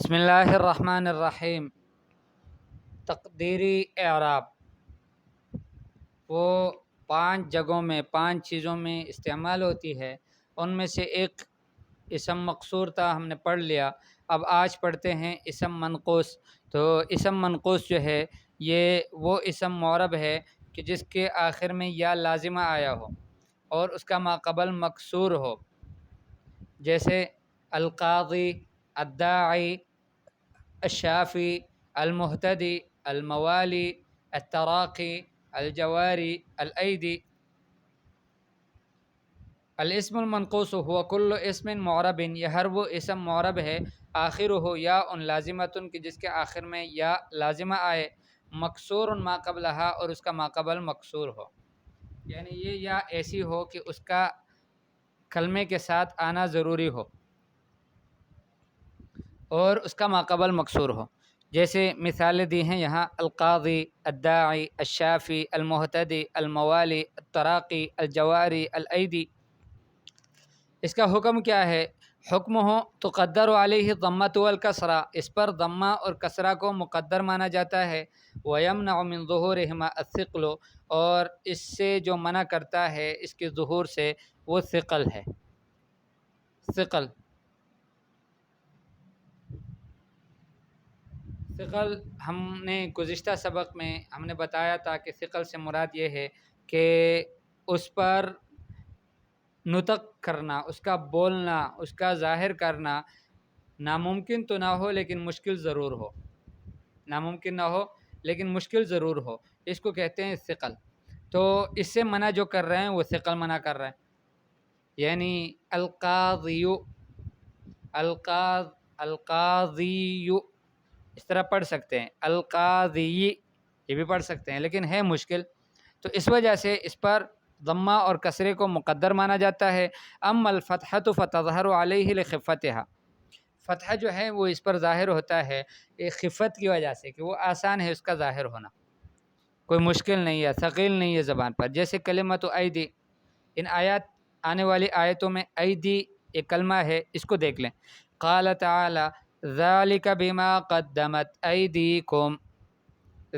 بسم اللہ الرحمن الرحیم۔ تقدیری اعراب وہ 5 جگہوں میں 5 چیزوں میں استعمال ہوتی ہے، ان میں سے ایک اسم مقصور تھا، ہم نے پڑھ لیا۔ اب آج پڑھتے ہیں اسم منقوص۔ تو اسم منقوص جو ہے یہ وہ اسم معرب ہے کہ جس کے آخر میں یا لازمہ آیا ہو اور اس کا ماقبل مکسور ہو، جیسے القاضی، الداعی، الشافی، المہتدی، الموالی، التراقی، الجواری، الایدی۔ الاسم المنقوص هو کل اسم معرب، یہ ہر وہ اسم معرب ہے آخر ہو یا ان لازمتن کہ جس کے آخر میں یا لازمہ آئے، مکسور ما قبلہا اور اس کا ماقبل مکسور ہو، یعنی یہ یا ایسی ہو کہ اس کا کلمے کے ساتھ آنا ضروری ہو اور اس کا ماقبل مکسور ہو۔ جیسے مثالیں دی ہیں یہاں: القاضی، الداعی، الشافی، المہتدی، الموالی، التراقی، الجواری، الایدی۔ اس کا حکم کیا ہے؟ حکم ہو تقدر علیہ الضمۃ والکسرہ، اس پر ضمہ اور کسرہ کو مقدر مانا جاتا ہے۔ ویمنع من ظہورہما الثقل، اور اس سے جو منع کرتا ہے اس کے ظہور سے وہ ثقل ہے۔ ثقل ثقل ہم نے گزشتہ سبق میں ہم نے بتایا تھا کہ ثقل سے مراد یہ ہے کہ اس پر نطق کرنا، اس کا بولنا، اس کا ظاہر کرنا ناممکن تو نہ ہو لیکن مشکل ضرور ہو، ناممکن نہ ہو لیکن مشکل ضرور ہو، اس کو کہتے ہیں ثقل۔ تو اس سے منع جو کر رہے ہیں وہ ثقل منع کر رہے ہیں، یعنی القاضی، القاضی اس طرح پڑھ سکتے ہیں، القاضی یہ بھی پڑھ سکتے ہیں لیکن ہے مشکل، تو اس وجہ سے اس پر ضمہ اور کسرے کو مقدر مانا جاتا ہے۔ اما الفتحۃ فتظہر علیہ لخفتھا، فتحہ جو ہے وہ اس پر ظاہر ہوتا ہے ایک خفت کی وجہ سے، کہ وہ آسان ہے اس کا ظاہر ہونا، کوئی مشکل نہیں ہے، ثقیل نہیں ہے زبان پر۔ جیسے کلمۃ ایدی، ان آنے والی آیتوں میں ایدی ایک کلمہ ہے، اس کو دیکھ لیں۔ قال تعالی ذالک بما قدمت ایدیکم،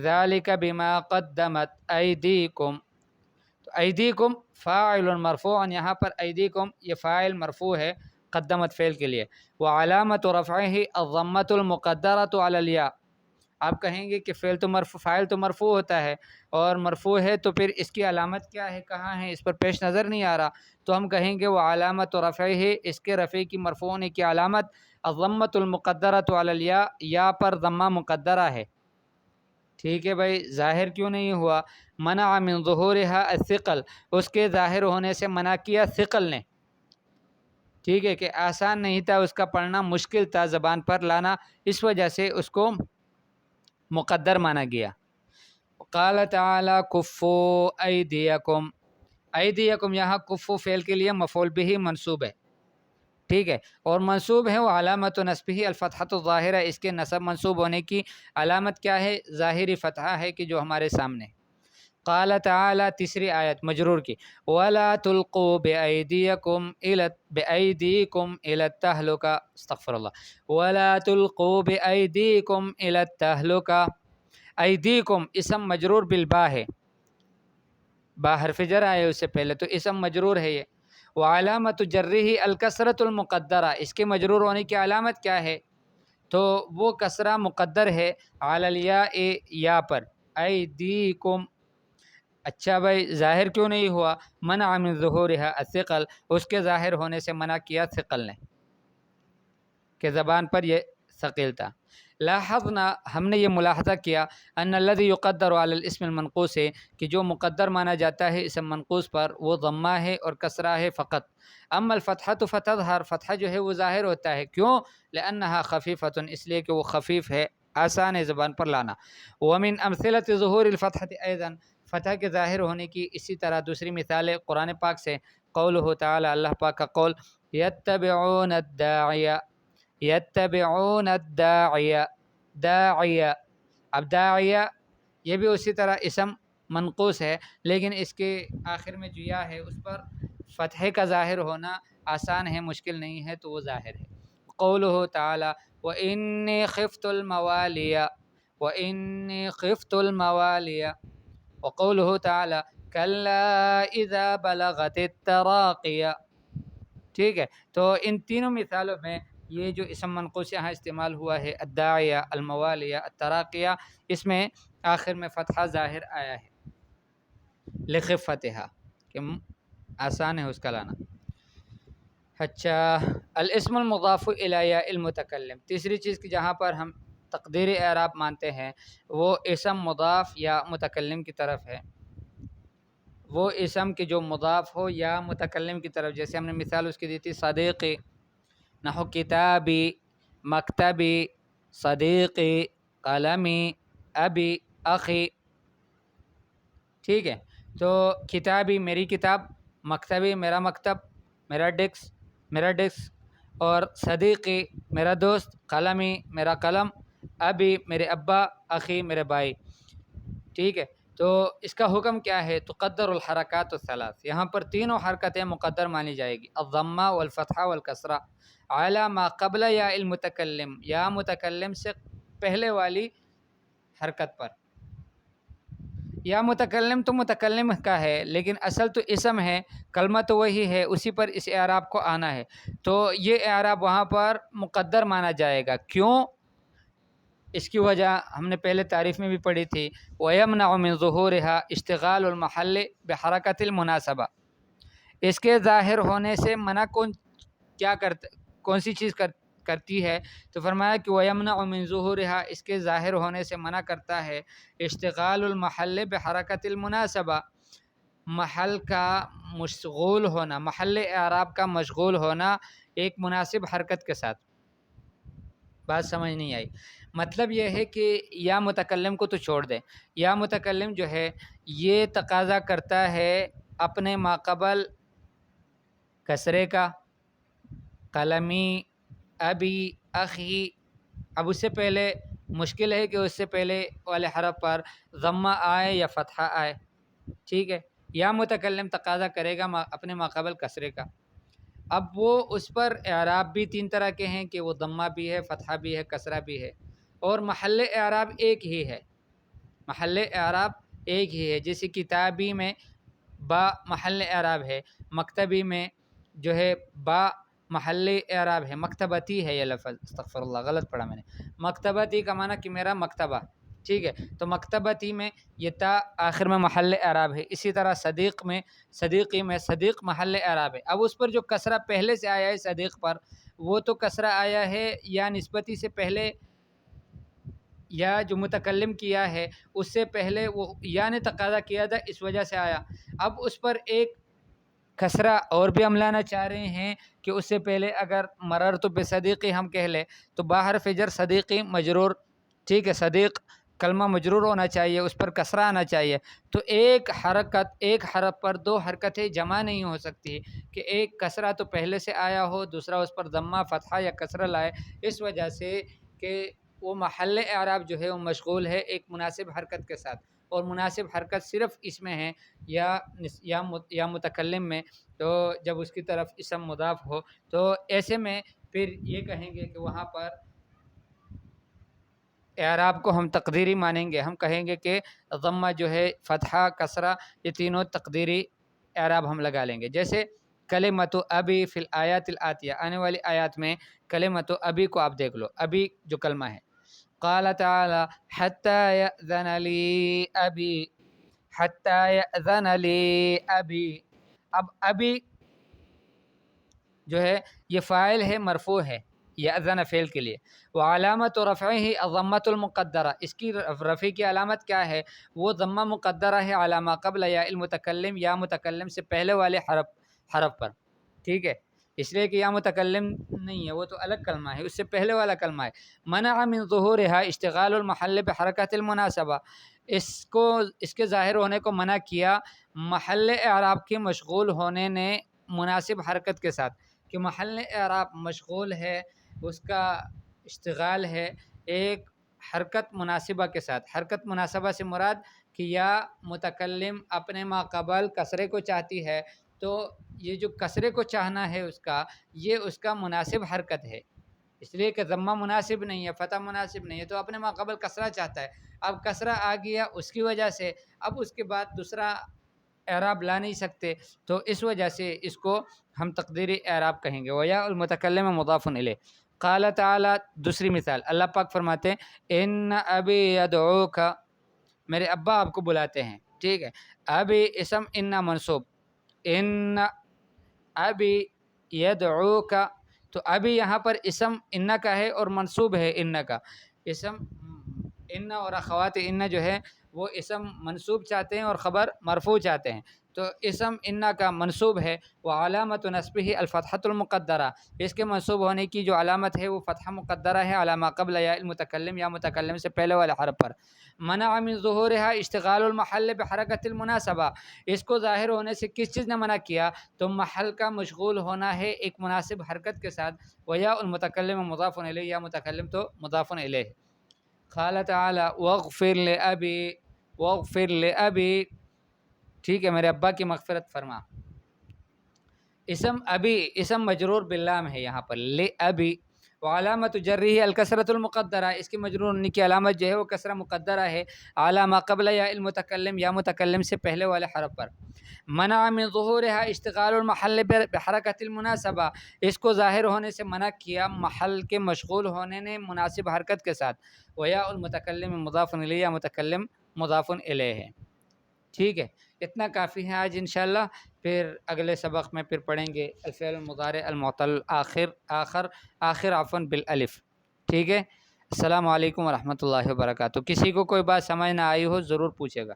ذالک بما قدمت ایدیکم، تو ایدیکم فاعل مرفوع، یہاں پر ایدیکم یہ فاعل مرفوع ہے قدمت فعل کے لیے۔ وعلامت رفعہ الضمۃ المقدرۃ علی الیاء، آپ کہیں گے کہ فاعل تو مرفوع ہوتا ہے اور مرفوع ہے تو پھر اس کی علامت کیا ہے، کہاں ہے، اس پر پیش نظر نہیں آ رہا، تو ہم کہیں گے وہ علامت رفعہ، اس کے رفع کی مرفوع ہونے کی علامت الضمۃ المقدرۃ علی الیاء، یا پر ضمہ مقدرہ ہے۔ ٹھیک ہے بھائی، ظاہر کیوں نہیں ہوا؟ منع من ظہورها الثقل، اس کے ظاہر ہونے سے منع کیا ثقل نے، ٹھیک ہے، کہ آسان نہیں تھا اس کا پڑھنا، مشکل تھا زبان پر لانا، اس وجہ سے اس کو مقدر مانا گیا۔ قال تعالی کفوا ایدیکم، ایدیکم یہاں کفو فعل کے لیے مفعول به منصوب ہے، ٹھیک ہے، اور منصوب ہے وہ علامت نصبہ الفتحۃ الظاہرہ، اس کے نصب منصوب ہونے کی علامت کیا ہے؟ ظاہری فتحہ ہے کہ جو ہمارے سامنے۔ قال تعالی تیسری آیت مجرور کی، ولا تلقوا بأیدیکم الی التہلکہ، استغفر اللہ، ولا تلقوا بأیدیکم الی التہلکہ، ایدیکم اسم مجرور بالباء ہے، با حرف جر آئے اس سے پہلے، تو اسم مجرور ہے یہ۔ وعلامت جرہ الکسرۃ المقدرہ، اس کے مجرور ہونے کی علامت کیا ہے؟ تو وہ کسرہ مقدر ہے علی الیاء، یا پر، ایدیکم۔ اچھا بھائی، ظاہر کیوں نہیں ہوا؟ منع من ظہورها الثقل، اس کے ظاہر ہونے سے منع کیا ثقل نے، کہ زبان پر یہ ثقیل تھا۔ لاحظنا، ہم نے یہ ملاحظہ کیا، ان الذي يقدر على الاسم المنقوص، کہ جو مقدر مانا جاتا ہے اسم منقوص پر وہ ضمہ ہے اور کسرہ ہے فقط۔ اما الفتحۃ فتظہر، فتحہ جو ہے وہ ظاہر ہوتا ہے، کیوں؟ لانها خفیفۃ، اس لیے کہ وہ خفیف ہے، آسان ہے زبان پر لانا۔ ومن امثلۃ ظہور الفتحۃ ایضا، فتح کے ظاہر ہونے کی اسی طرح دوسری مثال ہے قرآن پاک سے، قولہ تعالی، اللہ پاک کا قول، یتبعون الداعی، یتبعون الداعی، داعی، اب داعی یہ بھی اسی طرح اسم منقوص ہے، لیکن اس کے آخر میں جو یا ہے اس پر فتحے کا ظاہر ہونا آسان ہے، مشکل نہیں ہے، تو وہ ظاہر ہے۔ قوله تعالی وإني خفت الموالي وإني خفت الموالي، وقوله تعالی كلا إذا بلغت التراقي. ٹھیک ہے، تو ان تینوں مثالوں میں یہ جو اسم منقوص یہاں استعمال ہوا ہے الداعیہ، الموالیہ، التراقیہ، اس میں آخر میں فتحہ ظاہر آیا ہے لخفتها کہ آسان ہے اس کا لانا. اچھا، الاسم المضاف الی یا المتکلم، تیسری چیز کہ جہاں پر ہم تقدیری اعراب مانتے ہیں وہ اسم مضاف یا متکلم کی طرف ہے. وہ اسم کہ جو مضاف ہو یا متکلم کی طرف، جیسے ہم نے مثال اس کی دی تھی صدیقی، نحو کتابی، مکتبی، صدیقی، قلمی، ابی، اخی. ٹھیک ہے، تو کتابی میری کتاب، مکتبی میرا مکتب، میرا ڈیسک، اور صدیقی میرا دوست، قلمی میرا قلم، ابی میرے ابا، اخی میرے بھائی. ٹھیک ہے، تو اس کا حکم کیا ہے؟ تقدر الحرکات الثلاث، یہاں پر تینوں حرکتیں مقدر مانی جائے گی، الضمہ والفتحہ والکسرہ، علی ما قبل یا المتکلم، یا متکلم سے پہلے والی حرکت پر. یا متکلم تو متکلم کا ہے لیکن اصل تو اسم ہے، کلمہ تو وہی ہے، اسی پر اس اعراب کو آنا ہے، تو یہ اعراب وہاں پر مقدر مانا جائے گا. کیوں؟ اس کی وجہ ہم نے پہلے تعریف میں بھی پڑھی تھی، وَيَمْنَعُ مِنْ ظُهُورِهَا اشْتِغَالُ الْمَحَلِّ بِحَرَكَةِ الْمُنَاسَبَةِ. اس کے ظاہر ہونے سے منع کون سی چیز کرتی ہے؟ تو فرمایا کہ وَيَمْنَعُ مِنْ ظُهُورِهَا، اس کے ظاہر ہونے سے منع کرتا ہے اشتغال المحل بحرکت المناسبہ، محل کا مشغول ہونا، محل اعراب کا مشغول ہونا ایک مناسب حرکت کے ساتھ. بات سمجھ نہیں آئی؟ مطلب یہ ہے کہ یا متکلم کو تو چھوڑ دیں، یا متکلم جو ہے یہ تقاضا کرتا ہے اپنے ماقبل کسرے کا، قلمی، ابی، اخی. اب اس سے پہلے مشکل ہے کہ اس سے پہلے والے حرف پر ضمہ آئے یا فتحہ آئے. ٹھیک ہے، یا متکلم تقاضا کرے گا اپنے ماقبل کسرے کا. اب وہ اس پر اعراب بھی تین طرح کے ہیں کہ وہ ضمہ بھی ہے، فتحہ بھی ہے، کسرہ بھی ہے، اور محل اعراب ایک ہی ہے. محل اعراب ایک ہی ہے، جیسے کتابی میں با محل اعراب ہے، مکتبی میں جو ہے با محل اعراب ہے، مکتبتی ہے یہ لفظ، استغفر اللہ غلط پڑھا میں نے، مکتبتی کا معنی کہ میرا مکتبہ. ٹھیک ہے، تو مکتبتی میں یہ تا آخر میں محل اعراب ہے. اسی طرح صدیقی میں صدیق محل اعراب ہے. اب اس پر جو کسرہ پہلے سے آیا ہے صدیق پر، وہ تو کسرہ آیا ہے یا نسبتی سے پہلے، یا جو متکلم کیا ہے اس سے پہلے وہ یا نے تقاضا کیا تھا اس وجہ سے آیا. اب اس پر ایک کسرہ اور بھی ہم لانا چاہ رہے ہیں کہ اس سے پہلے اگر مررت بصدیقی ہم کہہ لیں تو باہر فجر صدیقی مجرور. ٹھیک ہے، صدیق کلمہ مجرور ہونا چاہیے، اس پر کسرہ آنا چاہیے. تو ایک حرف پر دو حرکتیں جمع نہیں ہو سکتی کہ ایک کسرہ تو پہلے سے آیا ہو، دوسرا اس پر ضمہ، فتحہ یا کسرہ لائے، اس وجہ سے کہ وہ محل اعراب جو ہے وہ مشغول ہے ایک مناسب حرکت کے ساتھ، اور مناسب حرکت صرف اس میں ہے یا متکلم میں. تو جب اس کی طرف اسم مضاف ہو تو ایسے میں پھر یہ کہیں گے کہ وہاں پر اعراب کو ہم تقدیری مانیں گے. ہم کہیں گے کہ ضمہ جو ہے، فتحہ، کسرہ، یہ تینوں تقدیری اعراب ہم لگا لیں گے. جیسے کلمۃ ابی فی الآیات الآتیہ، آنے والی آیات میں کلمۃ ابی کو آپ دیکھ لو، ابی جو کلمہ ہے. قال تعالی حتی یأذن لی ابی، حتی یأذن لی ابی. اب ابی جو ہے یہ فاعل ہے، مرفوع ہے یأذن فعل کے لیے، وعلامت رفعہ الضمۃ المقدرہ، اس کی رفع کی علامت کیا ہے؟ وہ ضمہ مقدرہ ہے علی ما قبل یا المتکلم، یا متکلم سے پہلے والے حرف پر. ٹھیک ہے، اس لیے کہ یا متکلم نہیں ہے، وہ تو الگ کلمہ ہے، اس سے پہلے والا کلمہ ہے. منع من ظہورها اشتغال المحل بحرکت المناسبہ، اس کے ظاہر ہونے کو منع کیا محل اعراب کے مشغول ہونے نے مناسب حرکت کے ساتھ، کہ محل اعراب مشغول ہے، اس کا اشتغال ہے ایک حرکت مناسبہ کے ساتھ. حرکت مناسبہ سے مراد کہ یا متکلم اپنے ما قبل کسرے کو چاہتی ہے، تو یہ جو کسرے کو چاہنا ہے اس کا، یہ اس کا مناسب حرکت ہے. اس لیے کہ ضمہ مناسب نہیں ہے، فتح مناسب نہیں ہے، تو اپنے ماقبل کسرہ چاہتا ہے. اب کسرہ آ گیا اس کی وجہ سے اب اس کے بعد دوسرا اعراب لا نہیں سکتے، تو اس وجہ سے اس کو ہم تقدیری اعراب کہیں گے. ویا المتکلم مضاف الیہ. قال تعالی، دوسری مثال اللہ پاک فرماتے ہیں ان ابی یدعوک، میرے ابا آپ کو بلاتے ہیں. ٹھیک ہے، ابی اسم ان منصوب، ان ابی یدعوک، تو ابھی یہاں پر اسم ان کا ہے اور منصوب ہے ان کا. اسم ان اور اخوات ان جو ہے وہ اسم منصوب چاہتے ہیں اور خبر مرفوع چاہتے ہیں. تو اسم ان کا منصوب ہے، وہ علامت نصبہ الفتحۃ المقدرہ، اس کے منصوب ہونے کی جو علامت ہے وہ فتحہ مقدرہ ہے علامہ قبل یا المتکلم، یا متکلم سے پہلے والے حرف پر. منع من ظہورها اشتغال المحل بحرکت المناسبہ، اس کو ظاہر ہونے سے کس چیز نے منع کیا؟ تو محل کا مشغول ہونا ہے ایک مناسب حرکت کے ساتھ. ویا المتکلم مضاف الیہ، یا متکلم تو مضاف الیہ. قال تعالی واغفر لابی، واغفر لابی، ٹھیک ہے، میرے ابا کی مغفرت فرما. اسم ابی اسم مجرور باللام ہے یہاں پر لابی، وعلامت جرہ الکسرۃ المقدرہ، اس کی مجرور ہونے کی علامت جو ہے وہ کسرہ مقدرہ ہے علامہ قبل یا المتکلم، یا متکلم سے پہلے والے حرف پر. منع من ظہورها اشتغال المحل بحرکت المناسبہ، اس کو ظاہر ہونے سے منع کیا محل کے مشغول ہونے نے مناسب حرکت کے ساتھ. ویا المتکلم مضاف الیہ، یا متکلم مضاف الیہ ہے. ٹھیک ہے، اتنا کافی ہے آج انشاءاللہ. پھر اگلے سبق میں پھر پڑھیں گے الفعل المضارع المعتل آخر عفوا بالالف. ٹھیک ہے، السلام علیکم ورحمۃ اللہ وبرکاتہ. کسی کو کوئی بات سمجھ نہ آئی ہو ضرور پوچھے گا.